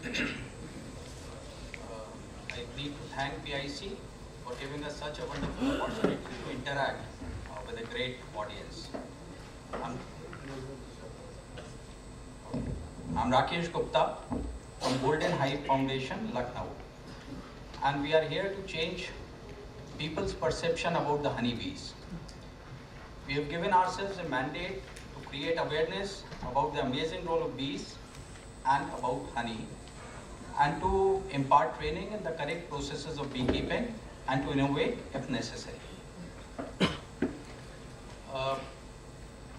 I need to thank PIC for giving us such a wonderful opportunity to interact with a great audience. I'm, I'm Rakesh Gupta from Golden Hive Foundation, Lucknow. And we are here to change people's perception about the honeybees. We have given ourselves a mandate to create awareness about the amazing role of bees and about honey, and to impart training in the correct processes of beekeeping and to innovate if necessary.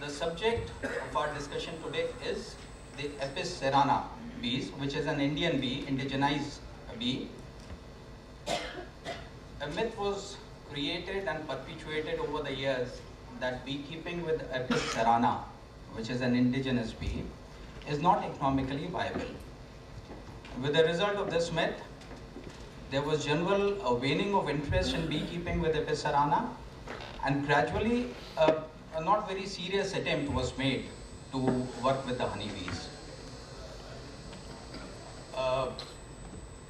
The subject of our discussion today is the Apis cerana bees, which is an Indian bee, indigenized bee. A myth was created and perpetuated over the years that beekeeping with Apis cerana, which is an indigenous bee, is not economically viable. With the result of this myth, there was general waning of interest in beekeeping with Apis cerana, and gradually a not very serious attempt was made to work with the honeybees.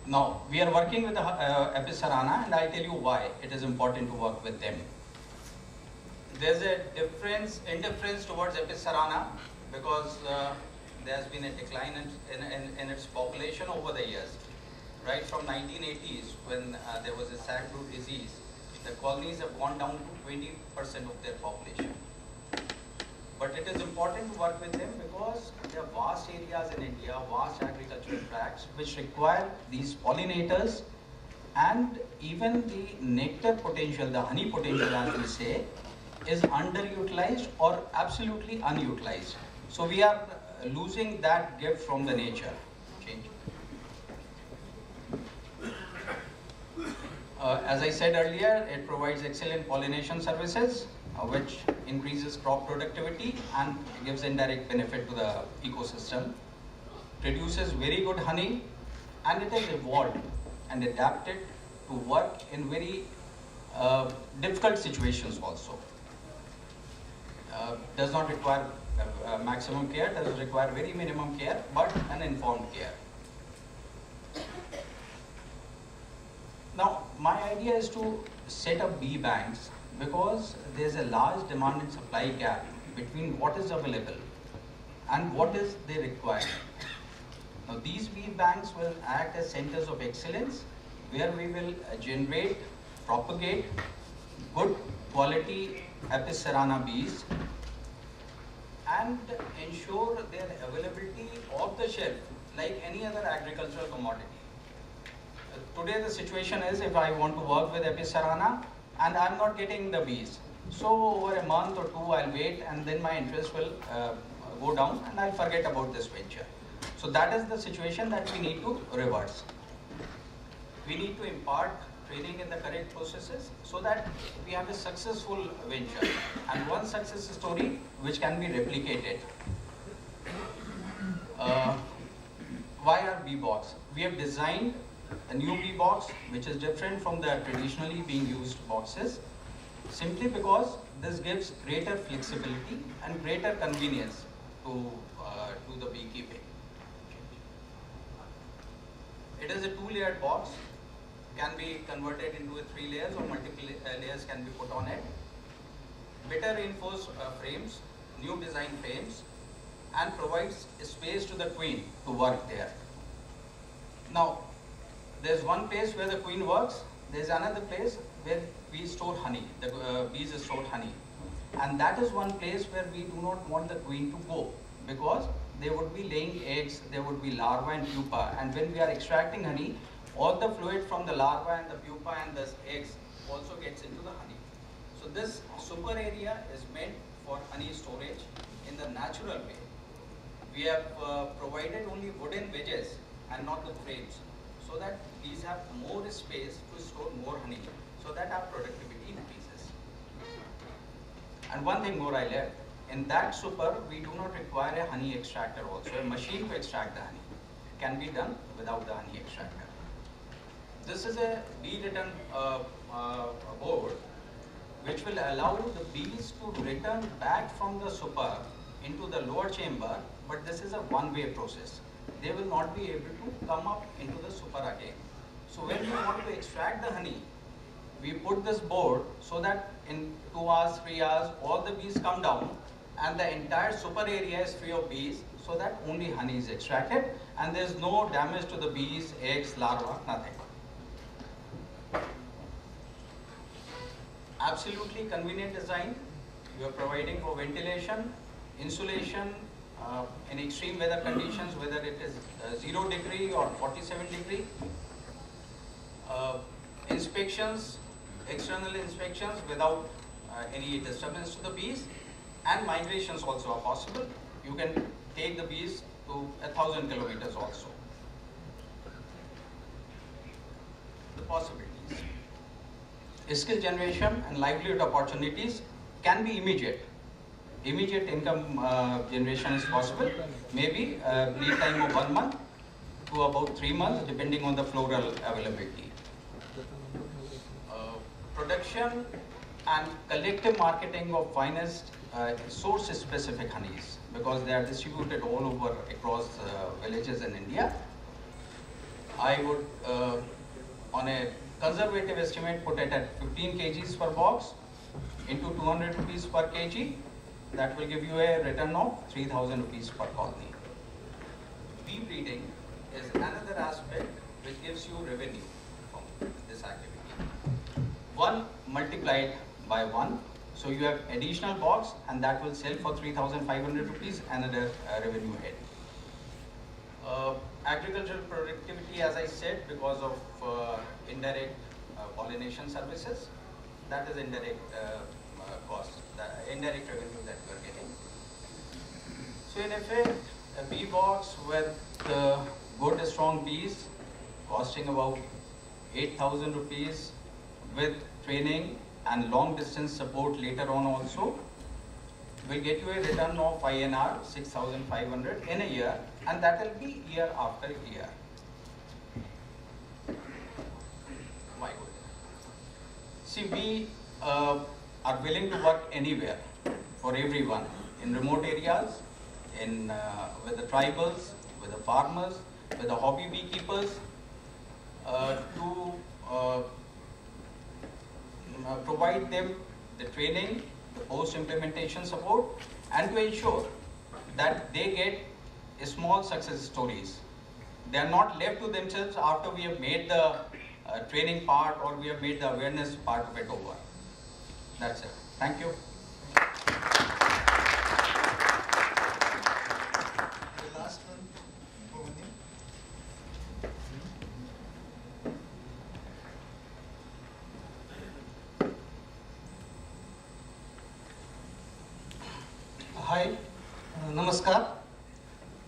Now, we are working with the Apis cerana, and I'll tell you why it is important to work with them. There's a indifference towards Apis cerana because there has been a decline in its population over the years. Right from 1980s, when there was a sackroot disease, the colonies have gone down to 20% of their population. But it is important to work with them because there are vast areas in India, vast agricultural tracts, which require these pollinators, and even the nectar potential, the honey potential as we say, is underutilized or absolutely unutilized. So we are losing that gift from the nature. As I said earlier, it provides excellent pollination services, which increases crop productivity and gives indirect benefit to the ecosystem. Produces very good honey, and it has evolved and adapted to work in very difficult situations also. Does not require maximum care, does require very minimum care, but an informed care. Now, my idea is to set up bee banks because there's a large demand and supply gap between what is available and what is they require. Now, these bee banks will act as centers of excellence where we will generate, propagate good quality Apis cerana bees and ensure their availability off the shelf like any other agricultural commodity. Today the situation is, if I want to work with Apis cerana and I'm not getting the bees, so over a month or two I'll wait, and then my interest will go down and I'll forget about this venture. So that is the situation that we need to reverse. We need to impart training in the correct processes so that we have a successful venture and one success story which can be replicated. Why our bee box? We have designed a new bee box which is different from the traditionally being used boxes, simply because this gives greater flexibility and greater convenience to the beekeeping. It is a two-layered box, can be converted into 3 layers or multiple layers can be put on it. Better reinforced frames, new design frames, and provides space to the queen to work there. Now, there's one place where the queen works, there's another place where we store honey, the bees store honey. And that is one place where we do not want the queen to go, because they would be laying eggs, there would be larvae and pupa, and when we are extracting honey, all the fluid from the larva and the pupa and the eggs also gets into the honey. So this super area is meant for honey storage in the natural way. We have provided only wooden wedges and not the frames, so that bees have more space to store more honey, so that our productivity increases. And one thing more I learned, in that super we do not require a honey extractor also. A machine to extract the honey can be done without the honey extractor. This is a bee return board which will allow the bees to return back from the super into the lower chamber, but this is a one-way process. they will not be able to come up into the super again. So when we want to extract the honey, we put this board so that in 2 hours, 3 hours, all the bees come down and the entire super area is free of bees, so that only honey is extracted and there is no damage to the bees, eggs, larvae, nothing. Absolutely convenient design. You are providing for ventilation, insulation, in extreme weather conditions, whether it is 0 degree or 47 degree. Inspections, external inspections without any disturbance to the bees, and migrations also are possible. You can take the bees to 1,000 kilometers also. The possibilities. Skill generation and livelihood opportunities can be immediate. Immediate income generation is possible, maybe lead time of 1 month to about 3 months, depending on the floral availability. Production and collective marketing of finest source-specific honeys, because they are distributed all over across villages in India. I would, on a conservative estimate, put it at 15 kgs per box into 200 rupees per kg. That will give you a return of 3,000 rupees per colony. Bee breeding is another aspect which gives you revenue from this activity. 1 multiplied by 1, so you have additional box and that will sell for 3,500 rupees, another revenue head. Agricultural productivity, as I said, because of indirect pollination services, that is indirect cost, the indirect revenue that we are getting. So in effect, a bee box with good strong bees costing about 8,000 rupees with training and long distance support later on also will get you a return of INR 6,500 in a year, and that will be year after year. Why good? See, we are willing to work anywhere for everyone, in remote areas, in with the tribals, with the farmers, with the hobby beekeepers, to provide them the training, the post-implementation support, and to ensure that they get small success stories. They are not left to themselves after we have made the training part or we have made the awareness part of it over. That's it. Thank you. The last one, Bhavani. Hi, Namaskar.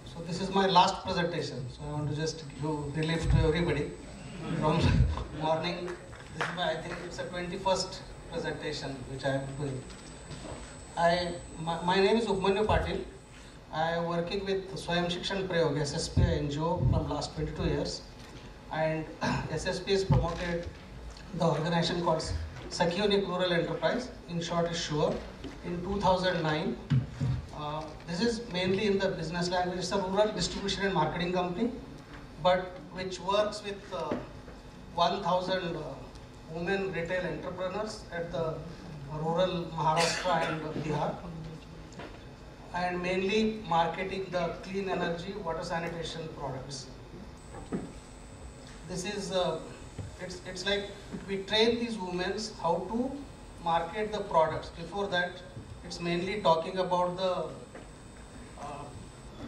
So this is my last presentation. So I want to just give relief to everybody from morning. This is my, I think it's a 21st presentation which I am doing. My name is Upmanyu Patil. I am working with Swayam Shikshan Prayog, SSP NGO from last 22 years. And SSP has promoted the organization called Sakyonic Rural Enterprise, in short is SURE, in 2009. This is mainly in the business language. It's a rural distribution and marketing company, but which works with 1,000 women retail entrepreneurs at the rural Maharashtra and Bihar, and mainly marketing the clean energy, water sanitation products. This is, it's like we train these women how to market the products. Before that, it's mainly talking about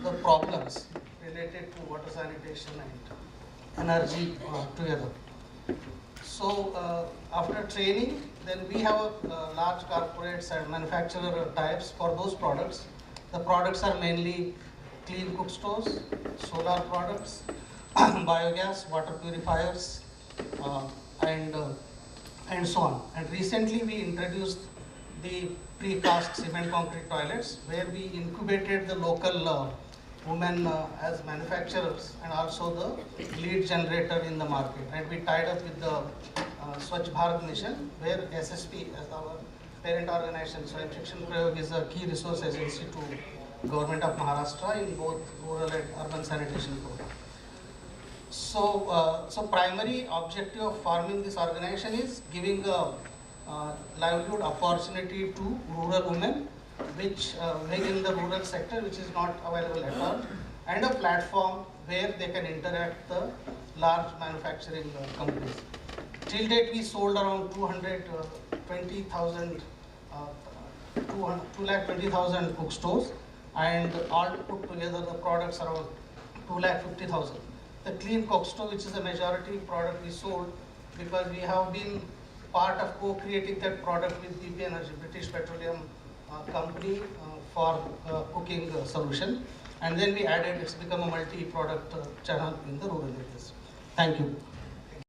the problems related to water sanitation and energy together. So after training, then we have large corporates and manufacturer types for those products. The products are mainly clean cook stoves, solar products, biogas, water purifiers, and so on. And recently we introduced the precast cement concrete toilets, where we incubated the local women as manufacturers and also the lead generator in the market. And we tied up with the Swachh Bharat Mission, where SSP as our parent organization, Swayam Shikshan Prayog, is a key resource agency to Government of Maharashtra in both rural and urban sanitation program. So primary objective of forming this organization is giving a livelihood opportunity to rural women, which live in the rural sector, which is not available at all, and a platform where they can interact the large manufacturing companies. Till date, we sold around 220,000 cook stores, and all put together the products around 250,000. The clean cook stove, which is the majority product we sold, because we have been part of co-creating that product with BP Energy, British Petroleum company, for cooking solution. And then we added, it's become a multi-product channel in the rural areas. Thank you.